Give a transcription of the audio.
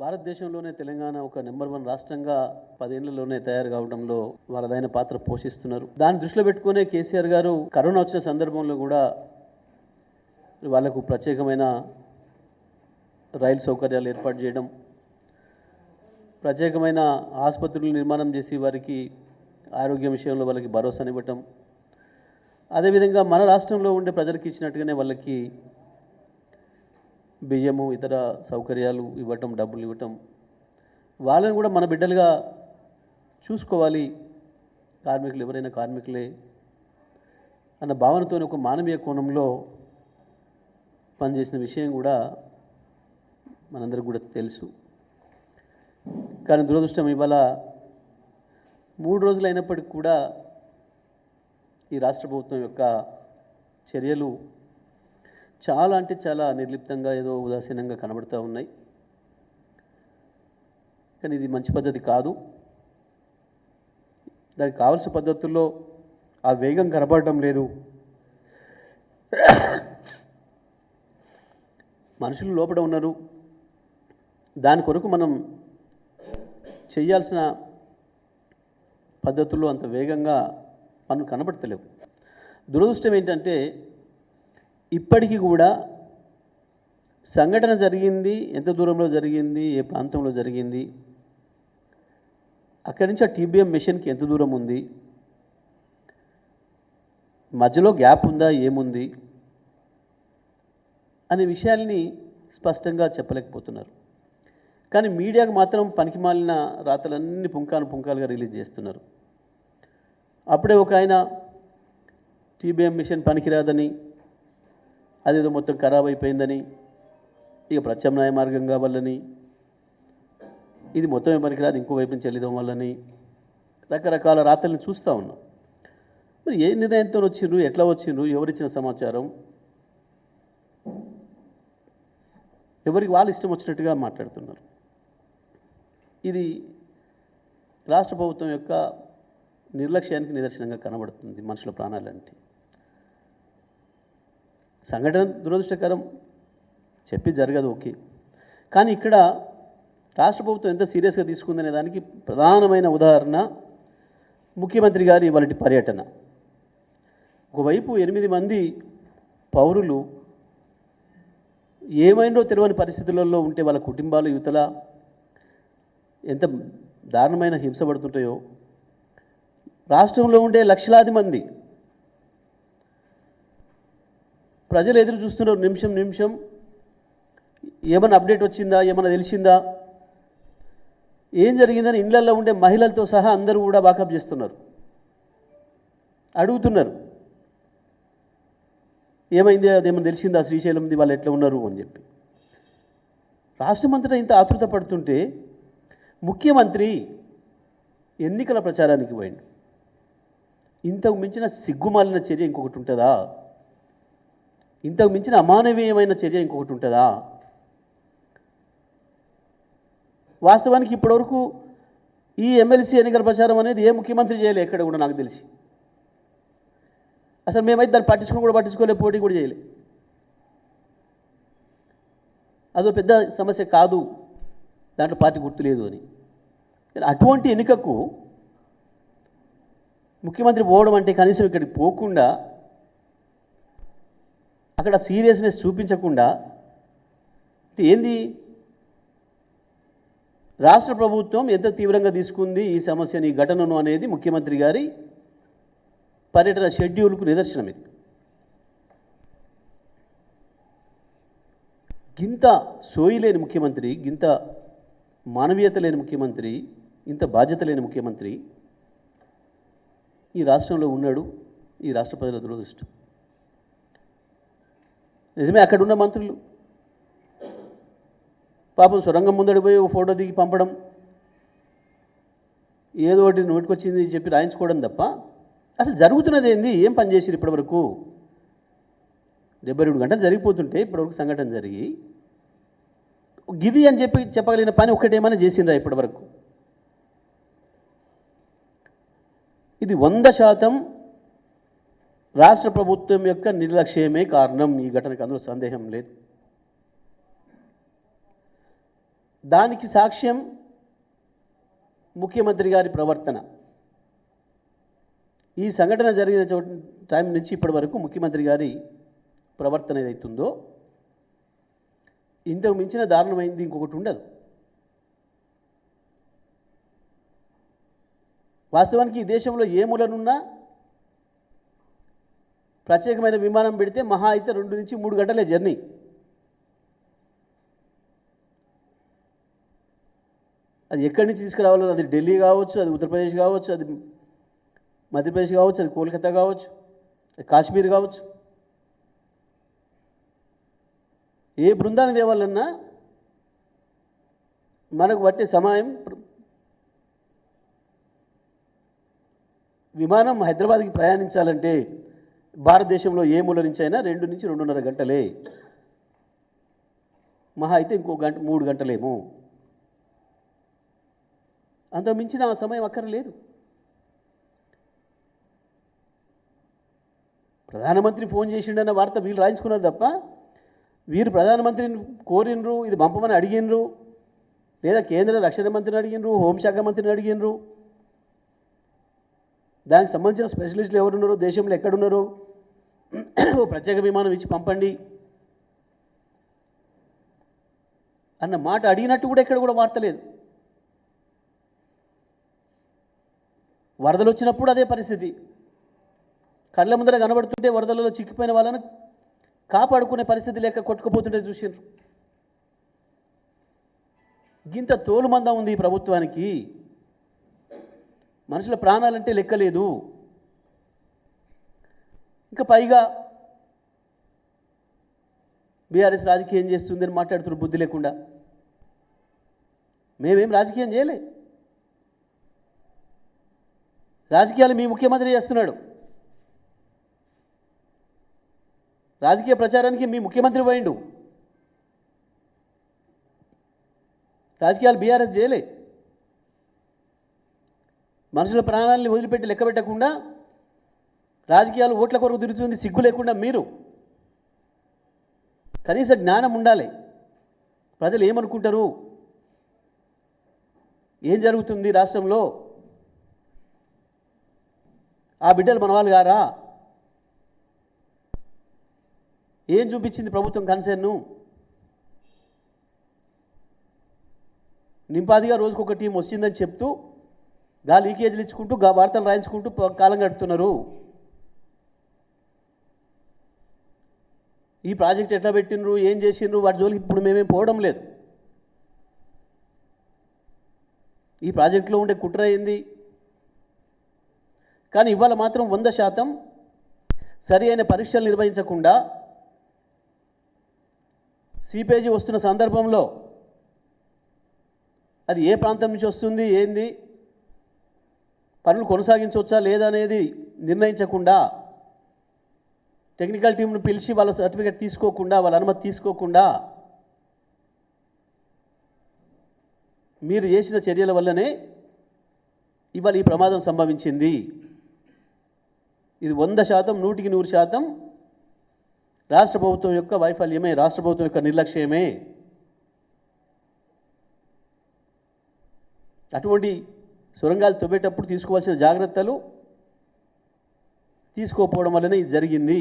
భారతదేశంలోనే తెలంగాణ ఒక నెంబర్ 1 రాష్ట్రంగా 10 ఏళ్లలోనే తయారు కావడంలో వాళ్ళదైన పాత్ర పోషిస్తున్నారు. దాన్ని దృష్టిలో పెట్టుకునే కేసీఆర్ గారు కరోనా వచ్చిన సందర్భంలో కూడా వాళ్ళకు ప్రత్యేకమైన రైలు సౌకర్యాలు ఏర్పాటు చేయడం, ప్రత్యేకమైన ఆసుపత్రులు నిర్మాణం చేసి వారికి ఆరోగ్య విషయంలో వాళ్ళకి భరోసానివ్వటం, అదేవిధంగా మన రాష్ట్రంలో ఉండే ప్రజలకు ఇచ్చినట్టుగానే వాళ్ళకి బియ్యము ఇతర సౌకర్యాలు ఇవ్వటం, డబ్బులు ఇవ్వటం, వాళ్ళని కూడా మన బిడ్డలుగా చూసుకోవాలి, కార్మికులు ఎవరైనా కార్మికులే అన్న భావనతో ఒక మానవీయ కోణంలో పనిచేసిన విషయం కూడా మనందరికీ కూడా తెలుసు. కానీ దురదృష్టం ఇవాళ 3 రోజులు అయినప్పటికీ కూడా ఈ రాష్ట్ర ప్రభుత్వం యొక్క చర్యలు చాలా అంటే చాలా నిర్లిప్తంగా ఏదో ఉదాసీనంగా కనబడుతూ ఉన్నాయి. కానీ ఇది మంచి పద్ధతి కాదు. దానికి కావాల్సిన పద్ధతుల్లో ఆ వేగం కనబడటం లేదు. మనుషులు లోపల ఉన్నారు, దాని కొరకు మనం చేయాల్సిన పద్ధతుల్లో అంత వేగంగా పనులు కనబడతలేవు. దురదృష్టం ఏంటంటే ఇప్పటికీ కూడా సంఘటన జరిగింది, ఎంత దూరంలో జరిగింది, ఏ ప్రాంతంలో జరిగింది, అక్కడి నుంచి ఆ టీబీఎం మిషన్కి ఎంత దూరం ఉంది, మధ్యలో గ్యాప్ ఉందా, ఏముంది అనే విషయాల్ని స్పష్టంగా చెప్పలేకపోతున్నారు. కానీ మీడియాకు మాత్రం పనికిమాలిన రాతలన్నీ పుంకాలుగా రిలీజ్ చేస్తున్నారు. అప్పుడే ఒక ఆయన టీబీఎం మిషన్ పనికిరాదని, అదేదో మొత్తం ఖరాబ్ అయిపోయిందని, ఇక ప్రత్యామ్నాయ మార్గం కావాలని, ఇది మొత్తమే పనికిరాదు ఇంకో వైపు నుంచి వెళ్ళడం వల్లని రకరకాల రాతలను చూస్తూ ఉన్నాం. మరి ఏ నిర్ణయంతో వచ్చిండ్రు, ఎట్లా వచ్చిండ్రు, ఎవరిచ్చిన సమాచారం, ఎవరికి వాళ్ళు ఇష్టం వచ్చినట్టుగా మాట్లాడుతున్నారు. ఇది రాష్ట్ర ప్రభుత్వం యొక్క నిర్లక్ష్యానికి నిదర్శనంగా కనబడుతుంది. మనుషుల ప్రాణాలంటే సంఘటన దురదృష్టకరం, చెప్పి జరగదు, ఓకే. కానీ ఇక్కడ రాష్ట్ర ప్రభుత్వం ఎంత సీరియస్గా తీసుకుందనే దానికి ప్రధానమైన ఉదాహరణ ముఖ్యమంత్రి గారి ఇవాళ పర్యటన. ఒకవైపు 8 మంది పౌరులు ఏమైందో తెలియని పరిస్థితులలో ఉంటే వాళ్ళ కుటుంబాలు యువతల ఎంత దారుణమైన హింసపడుతుంటాయో, రాష్ట్రంలో ఉండే లక్షలాది మంది ప్రజలు ఎదురు చూస్తున్నారు. నిమిషం ఏమైనా అప్డేట్ వచ్చిందా, ఏమైనా తెలిసిందా, ఏం జరిగిందని ఇళ్లల్లో ఉండే మహిళలతో సహా అందరూ కూడా వాకప్ చేస్తున్నారు, అడుగుతున్నారు ఏమైంది, అదేమన్నా తెలిసిందా, శ్రీశైలంది వాళ్ళు ఎట్లా ఉన్నారు అని చెప్పి. రాష్ట్రమంతటా ఇంత ఆతృత పడుతుంటే ముఖ్యమంత్రి ఎన్నికల ప్రచారానికి పోయిండు. ఇంతకు మించిన సిగ్గుమాలిన చర్య ఇంకొకటి ఉంటుందా? ఇంతకు మించిన అమానవీయమైన చర్య ఇంకొకటి ఉంటుందా? వాస్తవానికి ఇప్పటివరకు ఈ ఎమ్మెల్సీ ఎన్నికల ప్రచారం అనేది ఏ ముఖ్యమంత్రి చేయలే ఎక్కడ కూడా, నాకు తెలిసి. అసలు మేమైతే దాన్ని పట్టించుకోలే, పోటీ కూడా చేయలే. అదో పెద్ద సమస్య కాదు, దాంట్లో పార్టీ గుర్తులేదు అని. అటువంటి ఎన్నికకు ముఖ్యమంత్రి పోవడం అంటే కనీసం ఇక్కడికి పోకుండా, అక్కడ సీరియస్నెస్ చూపించకుండా, ఏంది రాష్ట్ర ప్రభుత్వం ఎంత తీవ్రంగా తీసుకుంది ఈ సమస్యని, ఈ ఘటనను అనేది ముఖ్యమంత్రి గారి పర్యటన షెడ్యూల్కు నిదర్శనం ఇది. గింత సోయి లేని ముఖ్యమంత్రి, గింత మానవీయత లేని ముఖ్యమంత్రి, ఇంత బాధ్యత లేని ముఖ్యమంత్రి ఈ రాష్ట్రంలో ఉన్నాడు. ఈ రాష్ట్ర ప్రజల దురదృష్టం. నిజమే, అక్కడున్న మంత్రులు పాపం సొరంగం ముందడి పోయి ఒక ఫోటో దిగి పంపడం, ఏదో ఒకటి నోటికొచ్చింది చెప్పి రాయించుకోవడం తప్ప అసలు జరుగుతున్నది ఏంది, ఏం పని చేసిరు ఇప్పటివరకు? 72 గంటలు జరిగిపోతుంటే ఇప్పటివరకు సంఘటన జరిగి గిది అని చెప్పి చెప్పగలిగిన పని ఒక్కటేమైనా చేసిందా ఇప్పటివరకు? ఇది 100% రాష్ట్ర ప్రభుత్వం యొక్క నిర్లక్ష్యమే కారణం. ఈ ఘటనకు అందులో సందేహం లేదు. దానికి సాక్ష్యం ముఖ్యమంత్రి గారి ప్రవర్తన. ఈ సంఘటన జరిగిన టైం నుంచి ఇప్పటి వరకు ముఖ్యమంత్రి గారి ప్రవర్తన ఏదైతుందో ఇంతకు మించిన దారుణమైంది ఇంకొకటి ఉండదు. వాస్తవానికి ఈ దేశంలో ఏ మూలనున్నా ప్రత్యేకమైన విమానం పెడితే మహా అయితే 2 నుంచి 3 గంటలే జర్నీ. అది ఎక్కడి నుంచి తీసుకురావాలో, అది ఢిల్లీ కావచ్చు, అది ఉత్తరప్రదేశ్ కావచ్చు, అది మధ్యప్రదేశ్ కావచ్చు, అది కోల్కతా కావచ్చు, అది కాశ్మీర్ కావచ్చు. ఏ బృందాన్ని తేవాలన్నా మనకు పట్టే సమయం, విమానం హైదరాబాద్కి ప్రయాణించాలంటే భారతదేశంలో ఏ మూల నుంచి అయినా 2 నుంచి 2.5 గంటలే, మహా అయితే ఇంకో గంట 3 గంటలేమో, అంత మించిన సమయం అక్కర్లేదు. ప్రధానమంత్రి ఫోన్ చేసిండన్న వార్త వీళ్ళు రాయించుకున్నారు తప్ప వీరు ప్రధానమంత్రిని కోరినరు, ఇది పంపమని అడిగినరు, లేదా కేంద్ర రక్షణ మంత్రిని అడిగినరు, హోంశాఖ మంత్రిని అడిగినరు, దానికి సంబంధించిన స్పెషలిస్టులు ఎవరున్నారో, దేశంలో ఎక్కడున్నారో ప్రత్యేక విమానం ఇచ్చి పంపండి అన్న మాట అడిగినట్టు కూడా ఎక్కడ కూడా వార్త లేదు. వరదలు వచ్చినప్పుడు అదే పరిస్థితి. కళ్ళ ముందర కనబడుతుంటే వరదలలో చిక్కిపోయిన వాళ్ళను కాపాడుకునే పరిస్థితి లేక కొట్టుకుపోతుంటే చూసిండ్రు. గింత తోలుమందం ఉంది ఈ ప్రభుత్వానికి. మనుషుల ప్రాణాలంటే లెక్కలేదు. ఇంకా పైగా బీఆర్ఎస్ రాజకీయం చేస్తుందని మాట్లాడుతున్నారు బుద్ధి లేకుండా. మేమేం రాజకీయం చేయలే. రాజకీయాలు మీ ముఖ్యమంత్రి చేస్తున్నాడు. రాజకీయ ప్రచారానికి మీ ముఖ్యమంత్రి పోయిండు. రాజకీయాలు బీఆర్ఎస్ చేయలే. మనుషుల ప్రాణాలని వదిలిపెట్టి లెక్క పెట్టకుండా రాజకీయాలు ఓట్ల కొరకు తిరుగుతుంది సిగ్గు లేకుండా మీరు. కనీస జ్ఞానం ఉండాలి. ప్రజలు ఏమనుకుంటారు, ఏం జరుగుతుంది రాష్ట్రంలో, ఆ బిడ్డలు మన వాళ్ళు గారా, ఏం చూపించింది ప్రభుత్వం కన్సర్ను. నింపాదిగా రోజుకొక టీం వచ్చిందని చెప్తూ గా లీకేజీలు ఇచ్చుకుంటూ గా వార్తలు రాయించుకుంటూ కాలం గడుపుతున్నారు. ఈ ప్రాజెక్ట్ ఎట్లా పెట్టినరు, ఏం చేసిండ్రు, వాటి జోలికి ఇప్పుడు మేమేం పోవడం లేదు. ఈ ప్రాజెక్టులో ఉండే కుట్ర అయింది. కానీ ఇవాళ మాత్రం 100% సరి అయిన పరీక్షలు నిర్వహించకుండా సీపేజీ వస్తున్న సందర్భంలో అది ఏ ప్రాంతం నుంచి వస్తుంది, ఏంది, పనులు కొనసాగించవచ్చా లేదా అనేది నిర్ణయించకుండా, టెక్నికల్ టీంను పిలిచి వాళ్ళ సర్టిఫికేట్ తీసుకోకుండా, వాళ్ళ అనుమతి తీసుకోకుండా మీరు చేసిన చర్యల వల్లనే ఇవాళ ఈ ప్రమాదం సంభవించింది. ఇది 100%, 100% రాష్ట్ర ప్రభుత్వం యొక్క వైఫల్యమే, రాష్ట్ర ప్రభుత్వం యొక్క నిర్లక్ష్యమే. అటువంటి సొరంగాలు తవ్వేటప్పుడు తీసుకోవాల్సిన జాగ్రత్తలు తీసుకోకపోవడం వల్లనే ఇది జరిగింది.